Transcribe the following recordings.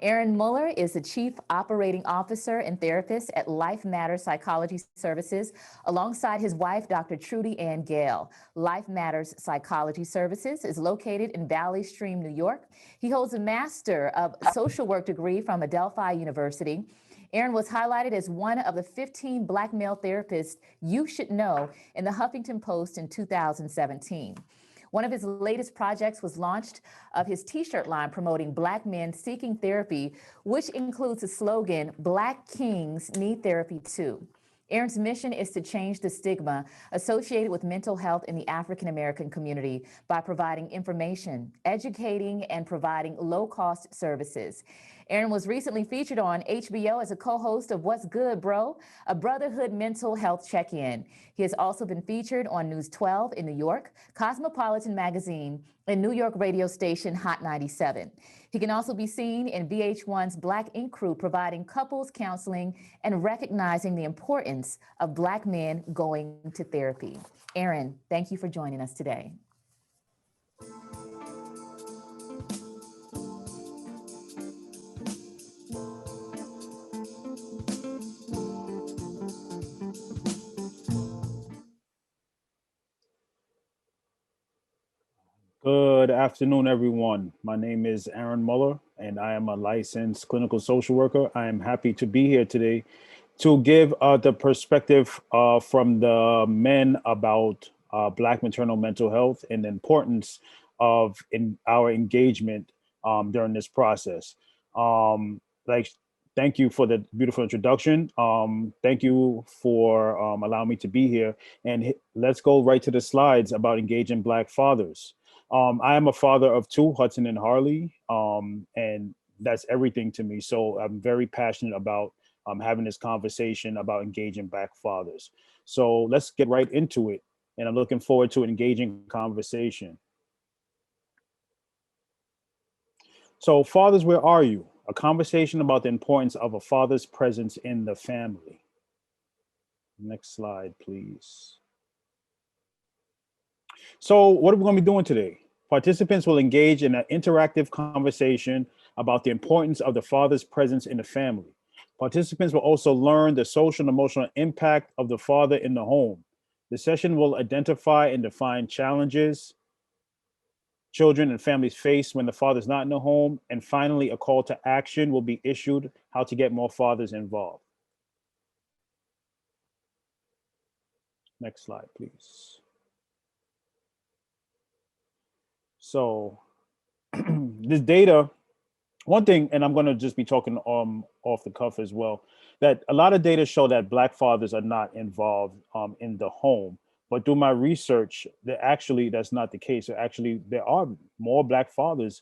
Arron Muller is the Chief Operating Officer and Therapist at Life Matters Psychology Services, alongside his wife, Dr. Trudy Ann Gale. Life Matters Psychology Services is located in Valley Stream, New York. He holds a Master of Social Work degree from Adelphi University. Arron was highlighted as one of the 15 Black male therapists you should know in the Huffington Post in 2017. One of his latest projects was launched of his t-shirt line promoting Black men seeking therapy, which includes the slogan, "Black Kings Need Therapy Too." Arron's mission is to change the stigma associated with mental health in the African American community by providing information, educating, and providing low-cost services. Arron was recently featured on HBO as a co-host of What's Good, Bro?, a brotherhood mental health check-in. He has also been featured on News 12 in New York, Cosmopolitan Magazine, and New York radio station Hot 97. He can also be seen in VH1's Black Ink Crew, providing couples counseling and recognizing the importance of Black men going to therapy. Arron, thank you for joining us today. Good afternoon, everyone. My name is Arron Muller, and I am a licensed clinical social worker. I am happy to be here today to give the perspective from the men about Black maternal mental health and the importance of our engagement during this process. Like, thank you for the beautiful introduction. Thank you for allowing me to be here. And let's go right to the slides about engaging Black fathers. I am a father of two, Hudson and Harley, and that's everything to me. So I'm very passionate about having this conversation about engaging Black fathers. So let's get right into it. And I'm looking forward to an engaging conversation. So fathers, where are you? A conversation about the importance of a father's presence in the family. Next slide, please. So what are we going to be doing today? Participants will engage in an interactive conversation about the importance of the father's presence in the family. Participants will also learn the social and emotional impact of the father in the home. The session will identify and define challenges children and families face when the father is not in the home. And finally, a call to action will be issued how to get more fathers involved. Next slide, please. So this data, one thing, and I'm going to just be talking off the cuff as well, that a lot of data show that Black fathers are not involved in the home. But through my research, that's not the case. Actually, there are more Black fathers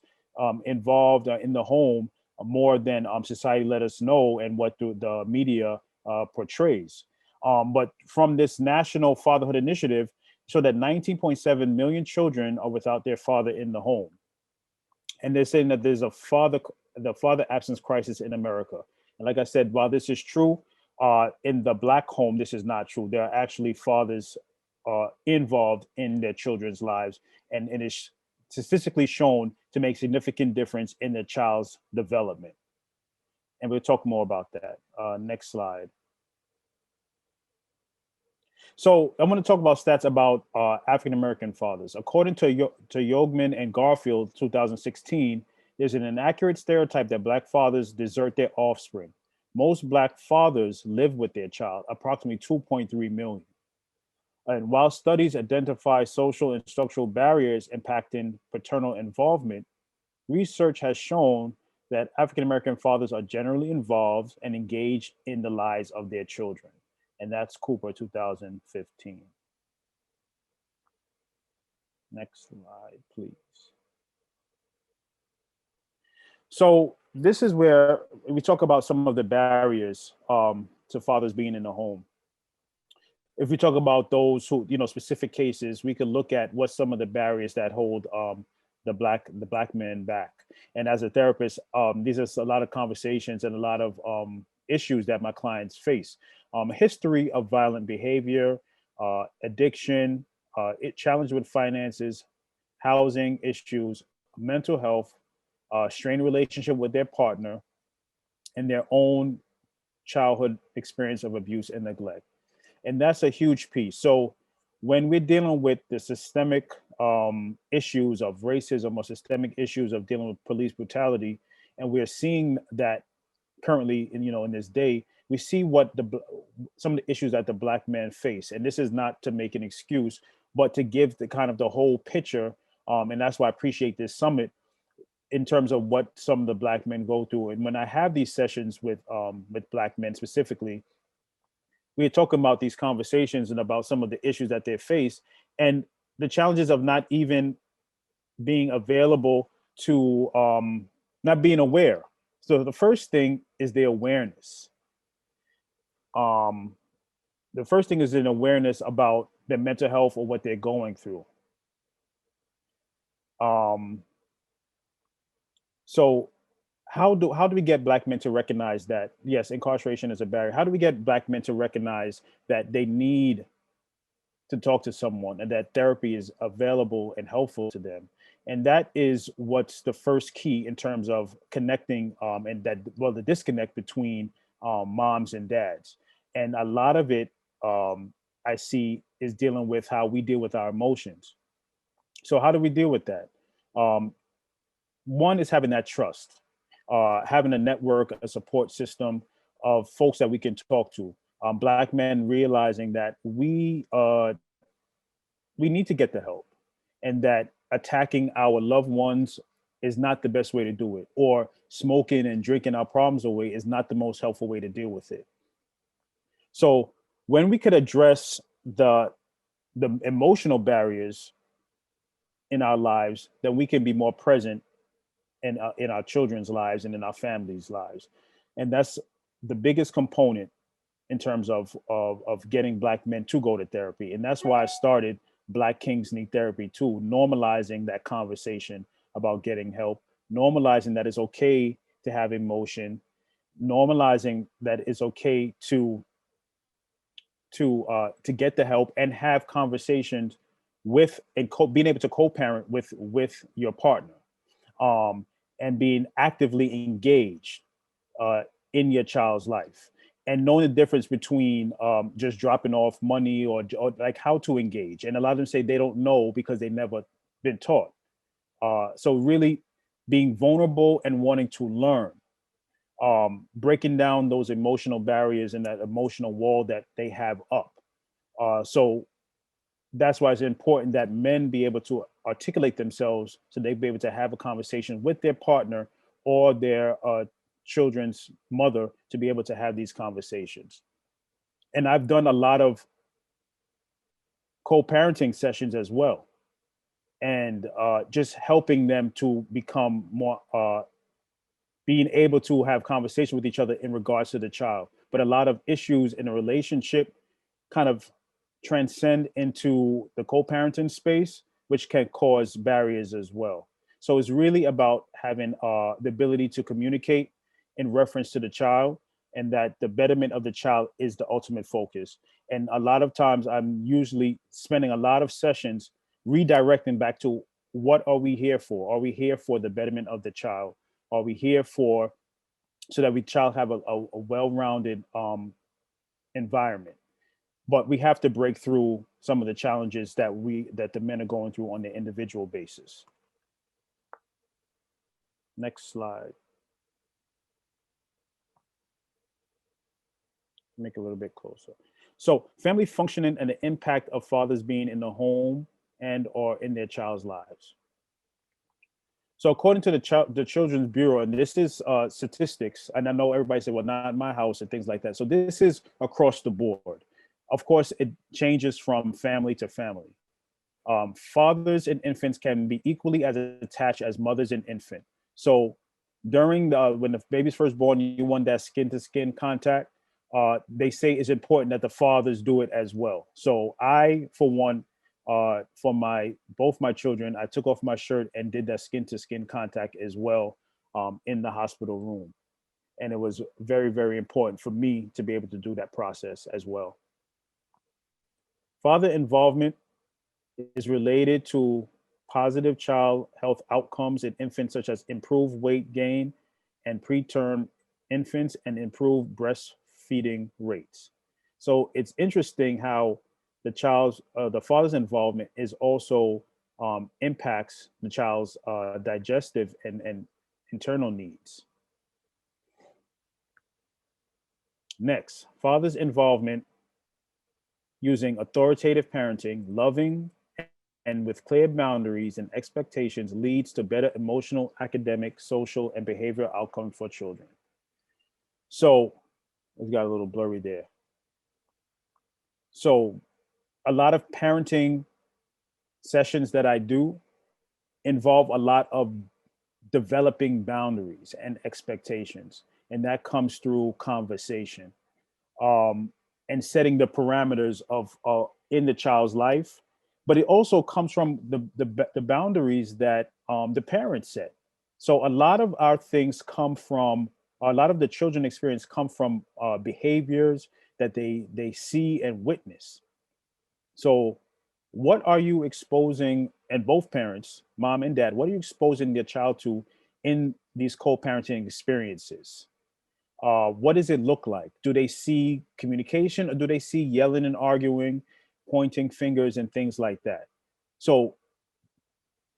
involved in the home more than society let us know and what the media portrays. But from this National Fatherhood Initiative, showed that 19.7 million children are without their father in the home. And they're saying that there's the father absence crisis in America. And like I said, while this is true, in the Black home, this is not true. There are actually fathers involved in their children's lives, and it is statistically shown to make significant difference in the child's development. And we'll talk more about that. Next slide. So I'm going to talk about stats about African-American fathers. According to Yeogman and Garfield, 2016, there's an inaccurate stereotype that Black fathers desert their offspring. Most Black fathers live with their child, approximately 2.3 million. And while studies identify social and structural barriers impacting paternal involvement, research has shown that African-American fathers are generally involved and engaged in the lives of their children. And that's Cooper, 2015. Next slide, please. So this is where we talk about some of the barriers to fathers being in the home. If we talk about those who, specific cases, we could look at what some of the barriers that hold the black men back. And as a therapist, these are a lot of conversations and a lot of issues that my clients face. History of violent behavior, addiction, challenge with finances, housing issues, mental health, strained relationship with their partner, in their own childhood experience of abuse and neglect. And that's a huge piece. So when we're dealing with the systemic issues of racism or systemic issues of dealing with police brutality, and we're seeing that currently in this day, we see what some of the issues that the Black men face. And this is not to make an excuse, but to give the kind of the whole picture. And that's why I appreciate this summit in terms of what some of the Black men go through. And when I have these sessions with Black men specifically, we're talking about these conversations and about some of the issues that they face and the challenges of not even being available to not being aware. So the first thing is the awareness. The first thing is an awareness about their mental health or what they're going through. So how do we get Black men to recognize that, yes, incarceration is a barrier? How do we get Black men to recognize that they need to talk to someone and that therapy is available and helpful to them? And that is what's the first key in terms of connecting and that, well, the disconnect between moms and dads. And a lot of it I see is dealing with how we deal with our emotions. So how do we deal with that? One is having that trust, having a network, a support system of folks that we can talk to. Black men realizing that we need to get the help, and that attacking our loved ones is not the best way to do it, or smoking and drinking our problems away is not the most helpful way to deal with it. So when we could address the emotional barriers in our lives, then we can be more present in our children's lives and in our families' lives. And that's the biggest component in terms of getting Black men to go to therapy. And that's why I started Black Kings Need Therapy too, normalizing that conversation about getting help, normalizing that it's okay to have emotion, normalizing that it's okay to get the help and have conversations with and being able to co-parent with your partner, and being actively engaged in your child's life, and knowing the difference between just dropping off money or like how to engage. And a lot of them say they don't know because they never been taught. So really being vulnerable and wanting to learn, breaking down those emotional barriers and that emotional wall that they have up. So that's why it's important that men be able to articulate themselves so they be able to have a conversation with their partner or their children's mother to be able to have these conversations. And I've done a lot of co-parenting sessions as well, and just helping them to become more being able to have conversation with each other in regards to the child. But a lot of issues in a relationship kind of transcend into the co-parenting space, which can cause barriers as well. So it's really about having the ability to communicate in reference to the child, and that the betterment of the child is the ultimate focus. And a lot of times I'm usually spending a lot of sessions redirecting back to, what are we here for? Are we here for the betterment of the child? Are we here for so that we child have a well-rounded environment? But we have to break through some of the challenges that the men are going through on the individual basis. Next slide. Make it a little bit closer. So family functioning and the impact of fathers being in the home and or in their child's lives. So according to the Children's Bureau, and this is statistics, and I know everybody said, well, not in my house and things like that. So this is across the board. Of course, it changes from family to family. Fathers and infants can be equally as attached as mothers and infant. So during when the baby's first born, you want that skin to skin contact. They say it's important that the fathers do it as well. So I, for one, for both my children, I took off my shirt and did that skin to skin contact as well in the hospital room. And it was very, very important for me to be able to do that process as well. Father involvement is related to positive child health outcomes in infants, such as improved weight gain and preterm infants and improve breastfeeding rates. So it's interesting how the father's involvement is also impacts the child's digestive and internal needs. Next, father's involvement using authoritative parenting, loving and with clear boundaries and expectations leads to better emotional, academic, social, and behavioral outcomes for children. So it got a little blurry there. So a lot of parenting sessions that I do involve a lot of developing boundaries and expectations, and that comes through conversation, and setting the parameters of in the child's life. But it also comes from the boundaries that the parents set. So a lot of our things come from a lot of the children experience come from behaviors that they see and witness. So what are you exposing, and both parents, mom and dad, what are you exposing your child to in these co-parenting experiences? What does it look like? Do they see communication, or do they see yelling and arguing, pointing fingers and things like that? So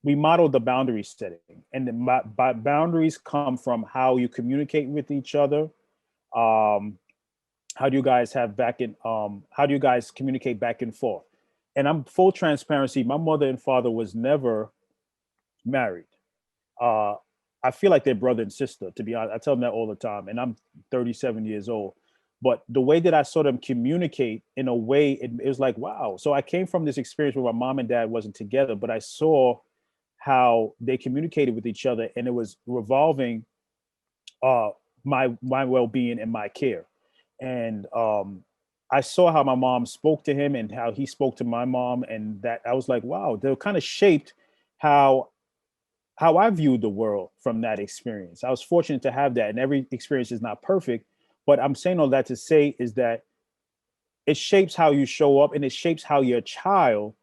we model the boundary setting, and the boundaries come from how you communicate with each other. How do you guys have back in how do you guys communicate back and forth? And I'm full transparency, my mother and father was never married. uh I feel like they're brother and sister, to be honest. I tell them that all the time, and I'm 37 years old. But the way that I saw them communicate, in a way, it was like, wow. So I came from this experience where my mom and dad wasn't together, but I saw how they communicated with each other, and it was revolving uh my well-being and my care. And I saw how my mom spoke to him and how he spoke to my mom, and that I was like, wow, they kind of shaped how I viewed the world from that experience. I was fortunate to have that, and every experience is not perfect, but I'm saying all that to say is that it shapes how you show up, and it shapes how your child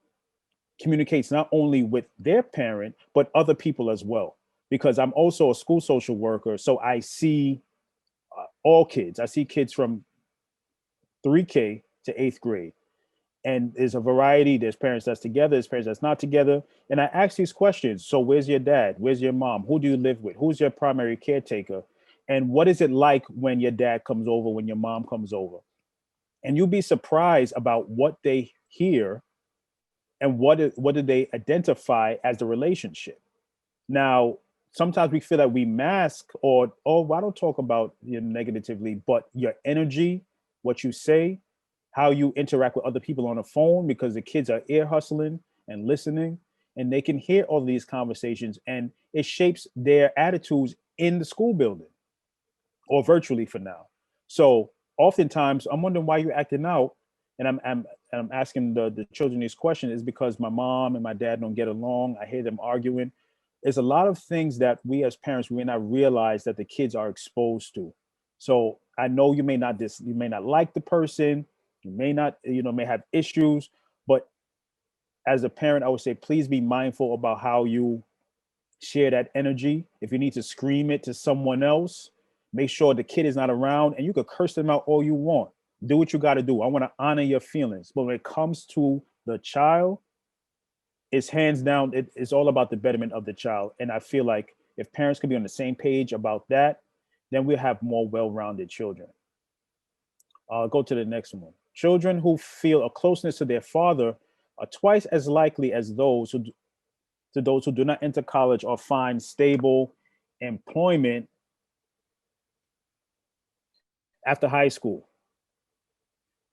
communicates not only with their parent but other people as well. Because I'm also a school social worker, so I see all kids. I see kids from 3K to 8th grade. And there's a variety. There's parents that's together, there's parents that's not together. And I ask these questions. So where's your dad? Where's your mom? Who do you live with? Who's your primary caretaker? And what is it like when your dad comes over, when your mom comes over? And you'll be surprised about what they hear and what do they identify as the relationship. Now, sometimes we feel that we mask, or, oh, I don't talk about you negatively, but your energy, what you say, how you interact with other people on the phone, because the kids are ear hustling and listening, and they can hear all these conversations, and it shapes their attitudes in the school building or virtually for now. So oftentimes I'm wondering why you're acting out, and I'm asking the children these questions is because my mom and my dad don't get along. I hear them arguing. There's a lot of things that we as parents, we may not realize that the kids are exposed to. So I know you may not like the person, you may not, may have issues, but as a parent, I would say, please be mindful about how you share that energy. If you need to scream it to someone else, make sure the kid is not around, and you could curse them out all you want. Do what you got to do. I want to honor your feelings. But when it comes to the child, it's hands down, it's all about the betterment of the child. And I feel like if parents could be on the same page about that, then we'll have more well-rounded children. I'll go to the next one. Children who feel a closeness to their father are twice as likely as those who do not enter college or find stable employment after high school.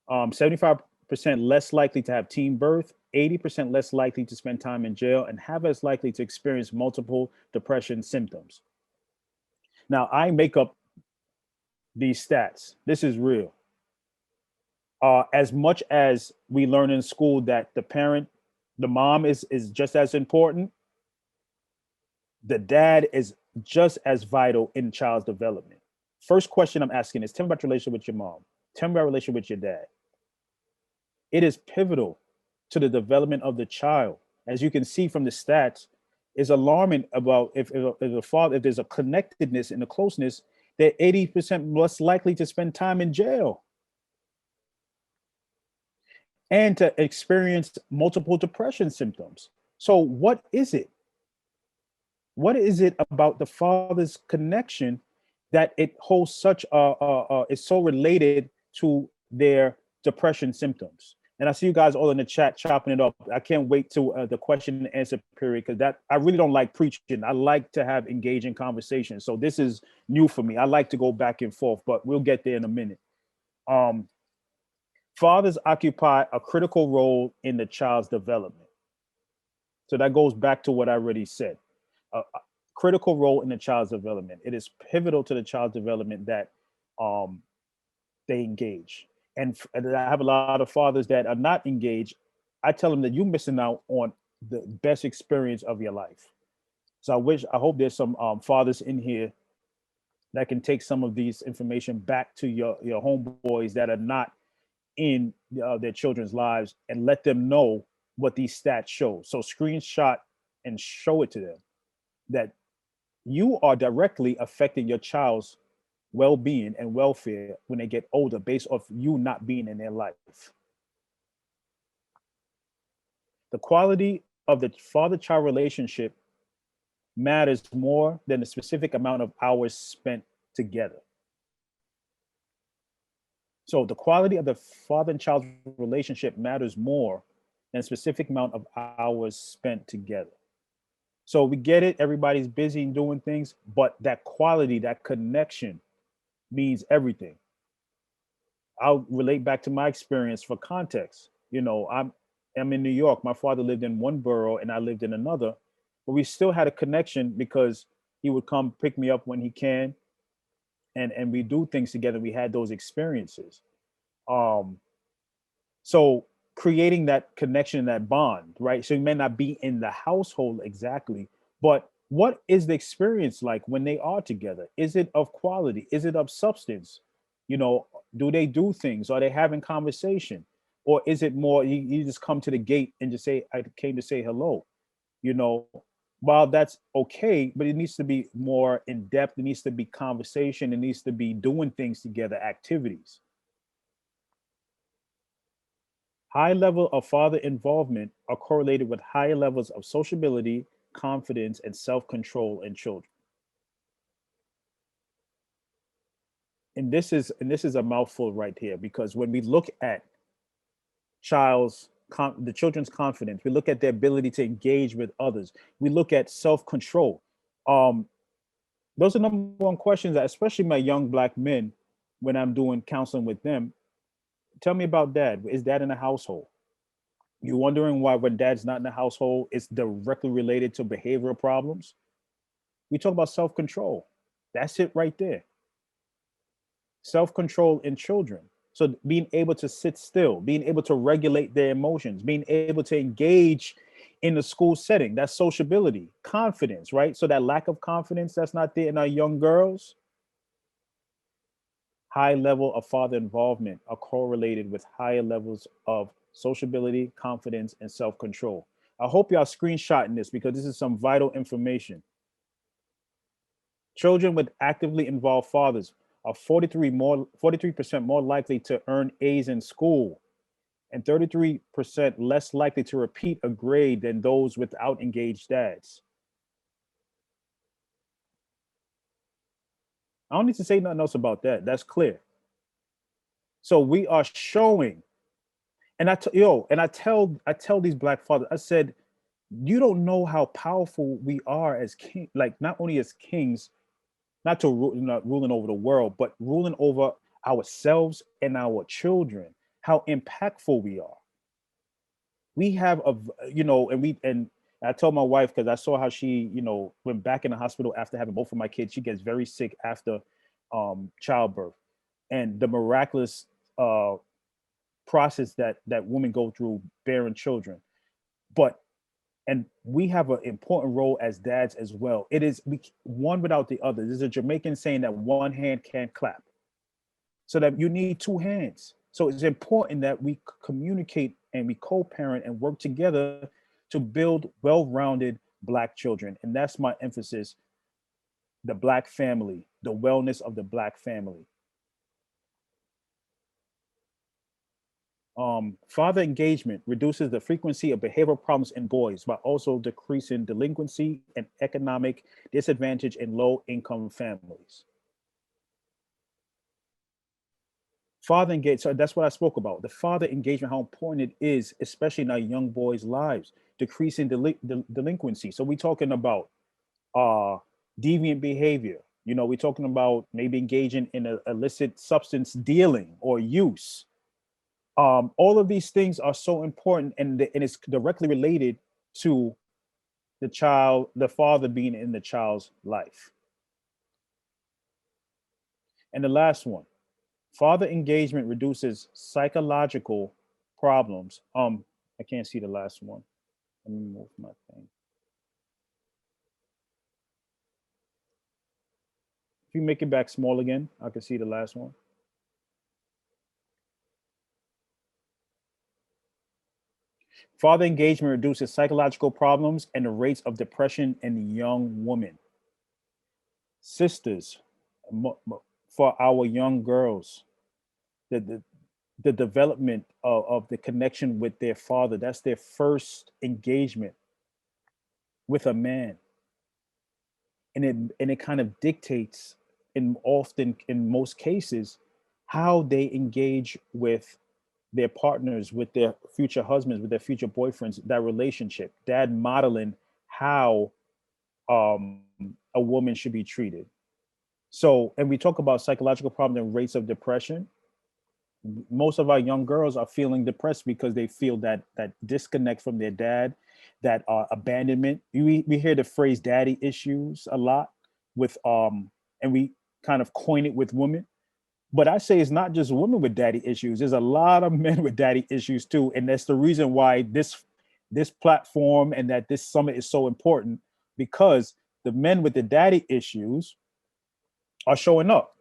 75% less likely to have teen birth, 80% less likely to spend time in jail, and half as likely to experience multiple depression symptoms. Now, I make up these stats. This is real. As much as we learn in school that the mom is just as important, the dad is just as vital in child's development. First question I'm asking is, tell me about your relationship with your mom. Tell me about your relationship with your dad. It is pivotal to the development of the child. As you can see from the stats, is alarming about if there's a connectedness and a closeness, they're 80% less likely to spend time in jail and to experience multiple depression symptoms. So what is it? What is it about the father's connection that it holds such is so related to their depression symptoms? And I see you guys all in the chat chopping it up. I can't wait to the question and answer period, because that I really don't like preaching. I like to have engaging conversations. So this is new for me. I like to go back and forth, but we'll get there in a minute. Fathers occupy a critical role in the child's development. So that goes back to what I already said. A critical role in the child's development. It is pivotal to the child's development that they engage. And I have a lot of fathers that are not engaged. I tell them that you're missing out on the best experience of your life. So I hope there's some fathers in here that can take some of these information back to your homeboys that are not in their children's lives and let them know what these stats show. So screenshot and show it to them that you are directly affecting your child's well-being and welfare when they get older based off you not being in their life. The quality of the father-child relationship matters more than the specific amount of hours spent together. So the quality of the father and child relationship matters more than a specific amount of hours spent together. So we get it, everybody's busy and doing things, but that quality, that connection means everything. I'll relate back to my experience for context. You know, I'm in New York. My father lived in one borough and I lived in another, but we still had a connection because he would come pick me up when he can, and we do things together. We had those experiences. So creating that connection, that bond, right? So you may not be in the household exactly, but what is the experience like when they are together? Is it of quality? Is it of substance? You know, do they do things? Are they having conversation? Or is it more, you just come to the gate and just say, I came to say hello? You know, while that's okay, but it needs to be more in depth. It needs to be conversation. It needs to be doing things together, activities. High level of father involvement are correlated with higher levels of sociability, confidence, and self-control in children. And this is a mouthful right here, because when we look at the children's confidence, we look at their ability to engage with others, we look at self-control. Those are number one questions that, especially my young Black men, when I'm doing counseling with them, tell me about dad. Is dad in the household? You're wondering why when dad's not in the household, it's directly related to behavioral problems. We talk about self-control. That's it right there. Self-control in children. So being able to sit still, being able to regulate their emotions, being able to engage in the school setting, that's sociability, confidence, right? So that lack of confidence that's not there in our young girls, high level of father involvement are correlated with higher levels of sociability, confidence, and self-control. I hope y'all screenshotting this because this is some vital information. Children with actively involved fathers are 43% more likely to earn A's in school and 33% less likely to repeat a grade than those without engaged dads. I don't need to say nothing else about that. That's clear. So we are showing, and I tell these Black fathers, I said, you don't know how powerful we are as king, like not only as kings, not ruling over the world, but ruling over ourselves and our children, how impactful we are. We have and I told my wife, because I saw how she, went back in the hospital after having both of my kids. She gets very sick after childbirth, and the miraculous process that women go through bearing children. And we have an important role as dads as well. It is one without the other. There's a Jamaican saying that one hand can't clap. So that you need two hands. So it's important that we communicate and we co-parent and work together to build well-rounded Black children. And that's my emphasis, the Black family, the wellness of the Black family. Father engagement reduces the frequency of behavioral problems in boys while also decreasing delinquency and economic disadvantage in low income families. Father engagement, so that's what I spoke about. The father engagement, how important it is, especially in our young boys' lives, decreasing delinquency. So we're talking about uh, deviant behavior. You know, we're talking about maybe engaging in a illicit substance dealing or use. All of these things are so important, and it's directly related to the child, the father being in the child's life. And the last one, father engagement reduces psychological problems. I can't see the last one. Let me move my thing. If you make it back small again, I can see the last one. Father engagement reduces psychological problems and the rates of depression in young women. Sisters, for our young girls, the development of the connection with their father, that's their first engagement with a man. And it kind of dictates, in most cases, how they engage with their partners, with their future husbands, with their future boyfriends, that relationship, dad modeling how um, a woman should be treated. So, and we talk about psychological problems and rates of depression. Most of our young girls are feeling depressed because they feel that disconnect from their dad, that abandonment. We hear the phrase "daddy issues" a lot with and we kind of coin it with women. But I say it's not just women with daddy issues. There's a lot of men with daddy issues too, and that's the reason why this platform and that this summit is so important, because the men with the daddy issues are showing up,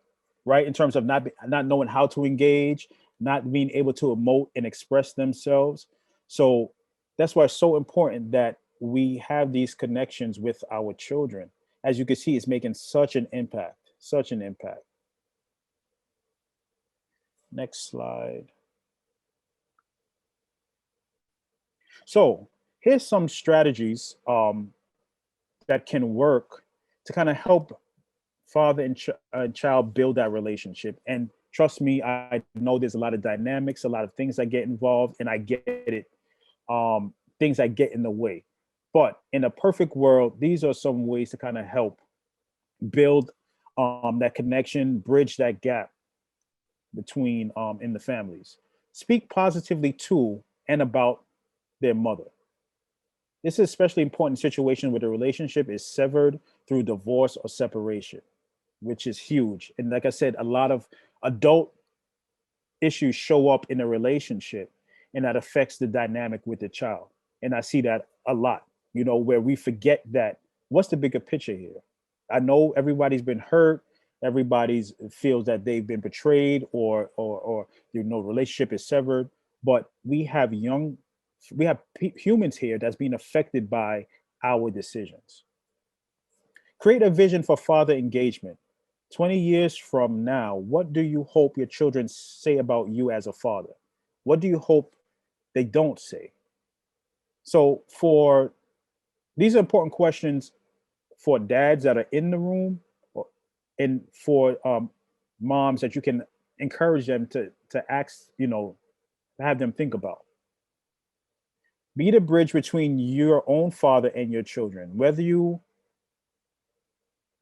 right? In terms of not knowing how to engage, not being able to emote and express themselves. So that's why it's so important that we have these connections with our children. As you can see, it's making such an impact, such an impact. Next slide. So here's some strategies that can work to kind of help father and child build that relationship. And trust me, I know there's a lot of dynamics, a lot of things that get involved, and I get it. Things that get in the way. But in a perfect world, these are some ways to kind of help build that connection, bridge that gap between in the families. Speak positively to and about their mother. This is especially important in situations where the relationship is severed through divorce or separation, which is huge. And like I said, a lot of adult issues show up in a relationship, and that affects the dynamic with the child. And I see that a lot, you know, where we forget that what's the bigger picture here? I know everybody's been hurt, everybody's feels that they've been betrayed or you know, relationship is severed, but we have humans here that's being affected by our decisions. Create a vision for father engagement. 20 years from now, what do you hope your children say about you as a father? What do you hope they don't say? So for these are important questions for dads that are in the room, and for moms that you can encourage them to ask, you know, have them think about. Be the bridge between your own father and your children.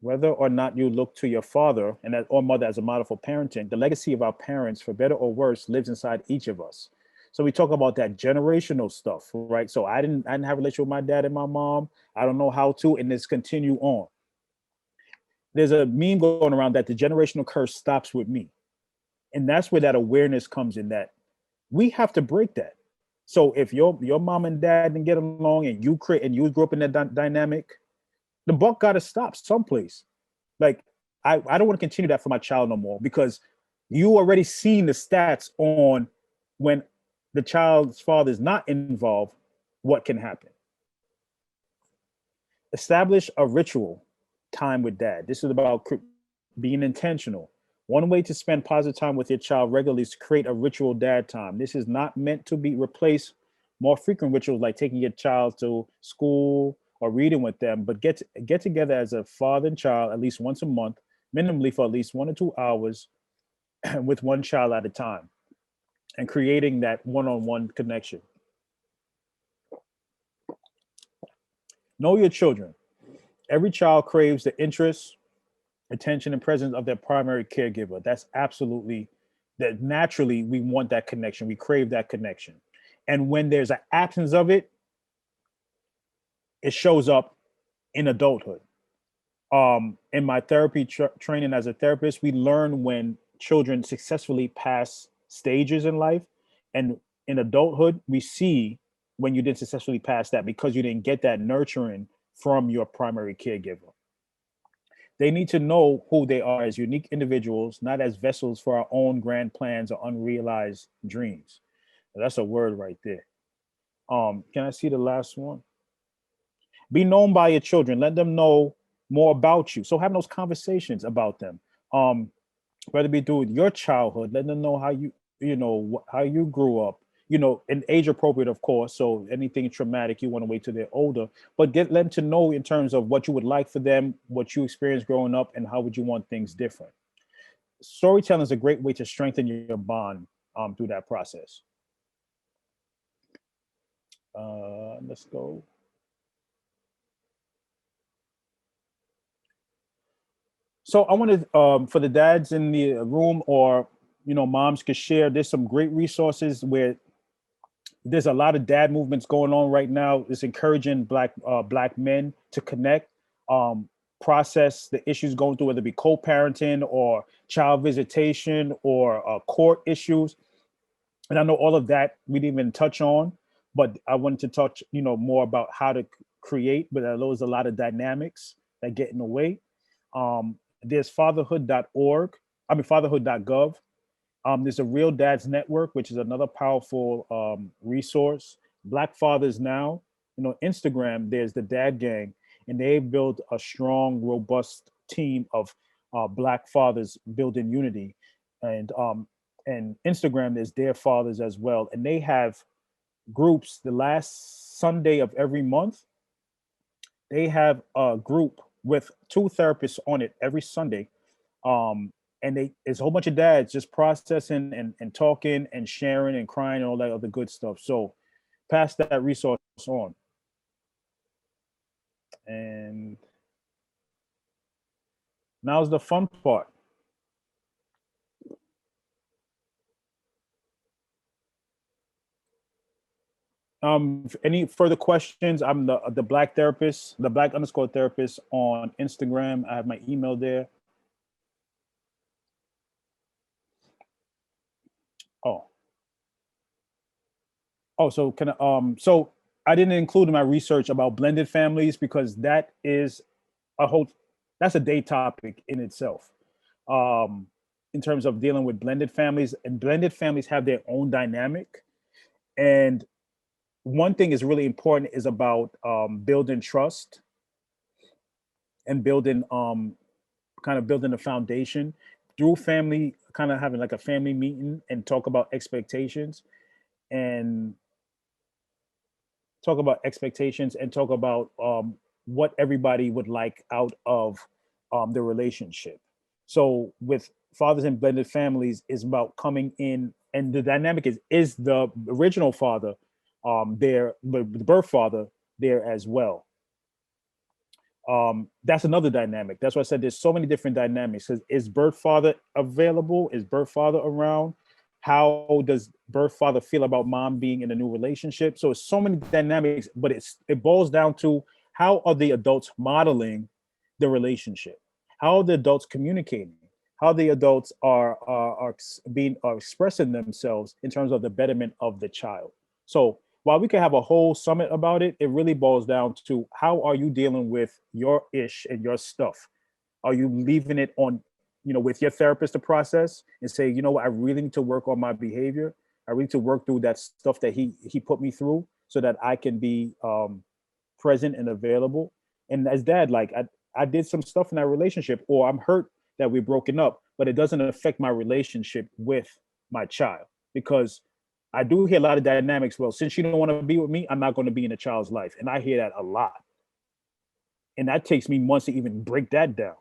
Whether or not you look to your father or mother as a model for parenting, the legacy of our parents, for better or worse, lives inside each of us. So we talk about that generational stuff, right? So I didn't have a relationship with my dad and my mom. I don't know how to, and let's continue on. There's a meme going around that the generational curse stops with me. And that's where that awareness comes in, that we have to break that. So if your mom and dad didn't get along and you grew up in that dynamic, the buck got to stop someplace. Like I don't want to continue that for my child no more, because you already seen the stats on when the child's father is not involved, what can happen. Establish a ritual time with dad. This is about being intentional. One way to spend positive time with your child regularly is to create a ritual dad time. This is not meant to be replace more frequent rituals like taking your child to school or reading with them, but get together as a father and child at least once a month, minimally for at least 1 or 2 hours with one child at a time, and creating that one-on-one connection. Know your children. Every child craves the interest, attention, and presence of their primary caregiver. That's absolutely that naturally we want that connection. We crave that connection. And when there's an absence of it, it shows up in adulthood. In my therapy training as a therapist, we learn when children successfully pass stages in life. And in adulthood, we see when you didn't successfully pass that because you didn't get that nurturing from your primary caregiver. They need to know who they are as unique individuals, not as vessels for our own grand plans or unrealized dreams. That's a word right there. Can I see the last one? Be known by your children. Let them know more about you. So having those conversations about them, whether it be through your childhood, let them know how how you grew up, and age appropriate, of course. So anything traumatic, you want to wait till they're older, but let them to know in terms of what you would like for them, what you experienced growing up, and how would you want things different. Storytelling is a great way to strengthen your bond through that process. Let's go. So I wanted for the dads in the room, or moms could share. There's some great resources where there's a lot of dad movements going on right now. It's encouraging black men to connect, process the issues going through, whether it be co-parenting or child visitation or court issues. And I know all of that we didn't even touch on, but I wanted to touch more about how to create. But there's a lot of dynamics that get in the way. There's fatherhood.org. Fatherhood.gov. There's a Real Dads Network, which is another powerful resource. Black Fathers Now, Instagram, there's the Dad Gang, and they've built a strong, robust team of Black fathers building unity. And Instagram, there's Their Fathers as well. And they have groups the last Sunday of every month. They have a group with 2 therapists on it every Sunday. And it's a whole bunch of dads just processing and talking and sharing and crying and all that other good stuff. So pass that resource on. And now's the fun part. Any further questions? I'm the Black therapist, the Black_therapist on Instagram. I have my email there. So can I, so I didn't include in my research about blended families because that is that's a day topic in itself. In terms of dealing with blended families, and blended families have their own dynamic. And one thing is really important is about building trust and building building a foundation through family, kind of having like a family meeting and talk about expectations and talk about what everybody would like out of the relationship. So with fathers and blended families is about coming in, and the dynamic is the original father there, the birth father there as well. That's another dynamic. That's why I said there's so many different dynamics. Is birth father available? Is birth father around? How does birth father feel about mom being in a new relationship? So it's so many dynamics, but it boils down to how are the adults modeling the relationship? How are the adults communicating? How the adults are expressing themselves in terms of the betterment of the child. So while we can have a whole summit about it, it really boils down to how are you dealing with your ish and your stuff? Are you leaving it on, with your therapist to process and say, what, I really need to work on my behavior. I really need to work through that stuff that he put me through so that I can be present and available. And as dad, like I did some stuff in that relationship, or I'm hurt that we're broken up, but it doesn't affect my relationship with my child, because I do hear a lot of dynamics. Well, since you don't want to be with me, I'm not going to be in a child's life. And I hear that a lot. And that takes me months to even break that down.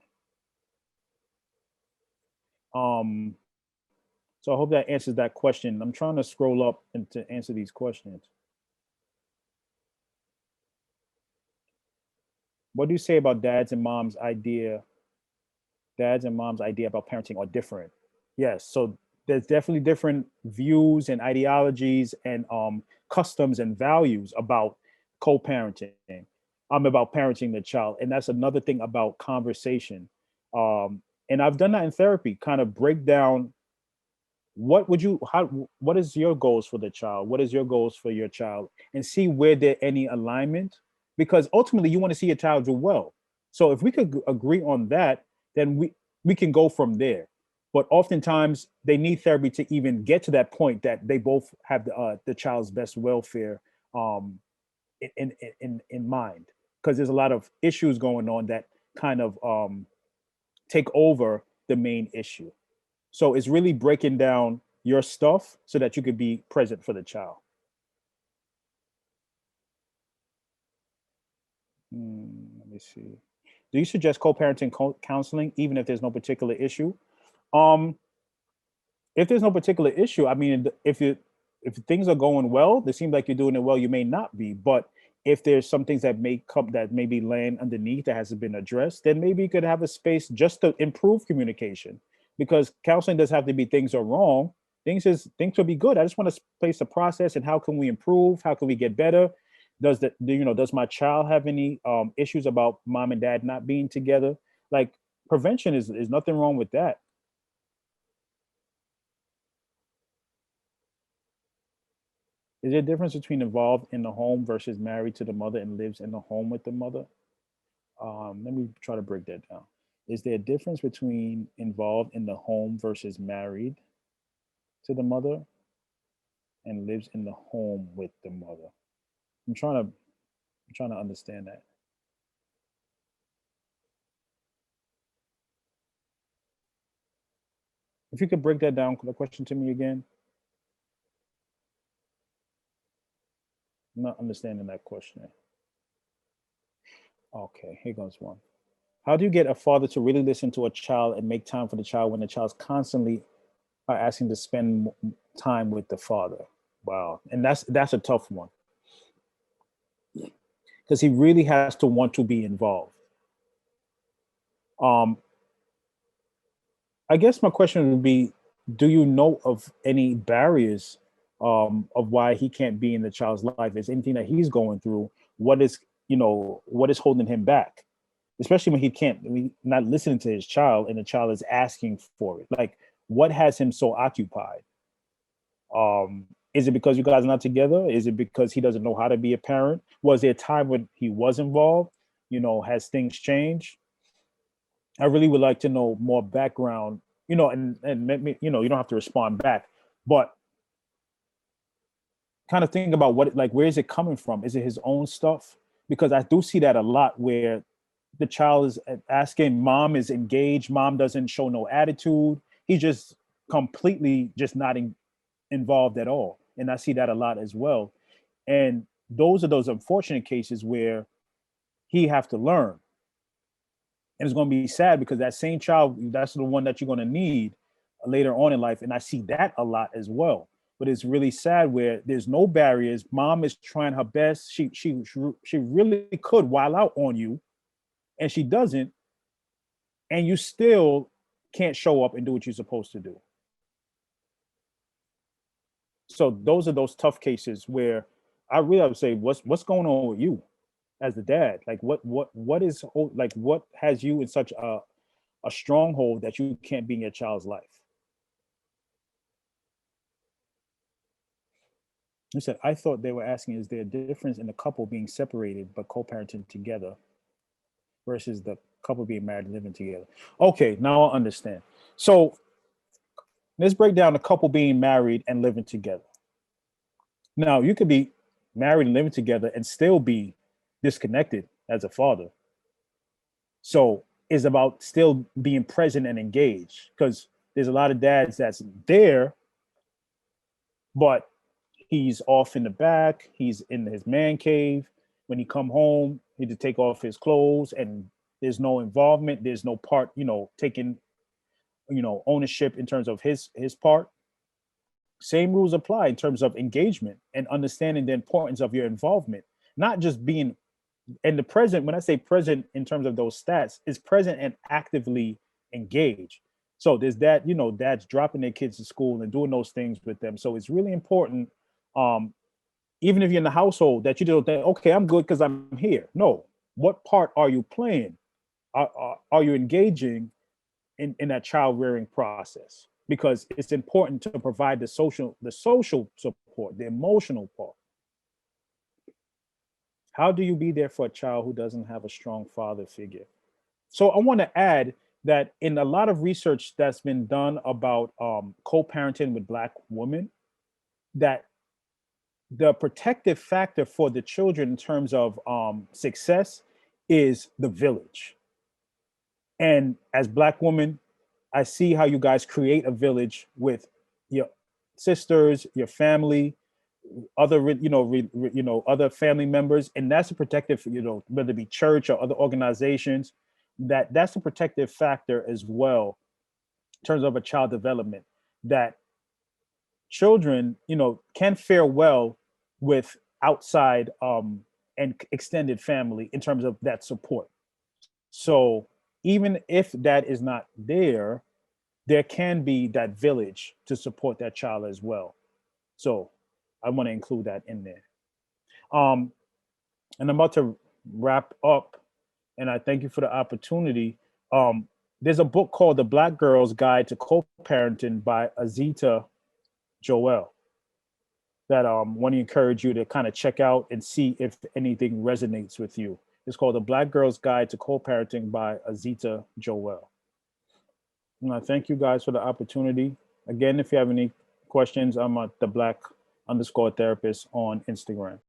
So I hope that answers that question. I'm trying to scroll up and to answer these questions. What do you say about dads and mom's idea? Dads and mom's idea about parenting are different. Yes, so there's definitely different views and ideologies and customs and values about co-parenting. About parenting the child, and that's another thing about conversation. And I've done that in therapy, kind of break down what is your goals for the child, what is your goals for your child, and see where there any alignment, because ultimately you want to see your child do well. So if we could agree on that, then we can go from there. But oftentimes they need therapy to even get to that point that they both have the child's best welfare in mind, because there's a lot of issues going on that kind of take over the main issue. So it's really breaking down your stuff so that you could be present for the child. Let me see. Do you suggest co-parenting counseling even if there's no particular issue? If there's no particular issue, I mean, if things are going well, it seems like you're doing it well, you may not be. But if there's some things that may come that may be laying underneath that hasn't been addressed, then maybe you could have a space just to improve communication. Because counseling doesn't have to be things are wrong. Things will be good. I just want to place a process and how can we improve? How can we get better? Does my child have any issues about mom and dad not being together? Like, prevention is nothing wrong with that. Is there a difference between involved in the home versus married to the mother and lives in the home with the mother? Let me try to break that down. Is there a difference between involved in the home versus married to the mother and lives in the home with the mother? I'm trying to understand that. If you could break that down, the question to me again. I'm not understanding that question. Okay, here goes one. How do you get a father to really listen to a child and make time for the child when the child's constantly asking to spend time with the father? Wow, and that's a tough one, because he really has to want to be involved. I guess my question would be, do you know of any barriers of why he can't be in the child's life? Is anything that he's going through? What is holding him back? Especially when not listening to his child and the child is asking for it. Like, what has him so occupied? Is it because you guys are not together? Is it because he doesn't know how to be a parent? Was there a time when he was involved? Has things changed? I really would like to know more background, and maybe, you don't have to respond back, but kind of think about where is it coming from? Is it his own stuff? Because I do see that a lot where the child is asking, mom is engaged, mom doesn't show no attitude. He's just completely just not involved at all. And I see that a lot as well. And those are those unfortunate cases where he have to learn. And it's going to be sad because that same child, that's the one that you're going to need later on in life. And I see that a lot as well. But it's really sad where there's no barriers. Mom is trying her best. She really could while out on you, and she doesn't. And you still can't show up and do what you're supposed to do. So those are those tough cases where I really have to say, what's going on with you as the dad? Like what has you in such a stronghold that you can't be in your child's life? You said, I thought they were asking, is there a difference in the couple being separated but co-parenting together versus the couple being married and living together? Okay, now I understand. So let's break down the couple being married and living together. Now, you could be married and living together and still be disconnected as a father. So is about still being present and engaged, because there's a lot of dads that's there, but he's off in the back, he's in his man cave. When he come home, he had to take off his clothes, and there's no involvement, there's no part, taking, ownership in terms of his part. Same rules apply in terms of engagement and understanding the importance of your involvement, not just being in the present. When I say present in terms of those stats, is present and actively engaged. So there's that, dads dropping their kids to school and doing those things with them. So it's really important, even if you're in the household, that you don't think, okay, I'm good because I'm here. No, what part are you playing? Are you engaging in that child rearing process? Because it's important to provide the social support, the emotional part. How do you be there for a child who doesn't have a strong father figure? So I want to add that in a lot of research that's been done about co-parenting with Black women, that the protective factor for the children in terms of success is the village. And as Black women, I see how you guys create a village with your sisters, your family, other, other family members, and that's a protective, whether it be church or other organizations, that's a protective factor as well in terms of a child development, that children, can fare well with outside and extended family in terms of that support. So even if that is not there, there can be that village to support that child as well. So I want to include that in there. And I'm about to wrap up, and I thank you for the opportunity. There's a book called The Black Girl's Guide to Co-Parenting by Azita Joel that want to encourage you to kind of check out and see if anything resonates with you. It's called The Black Girl's Guide to Co-Parenting by Azita Joel. And I thank you guys for the opportunity. Again, if you have any questions, I'm at the Black_therapist on Instagram.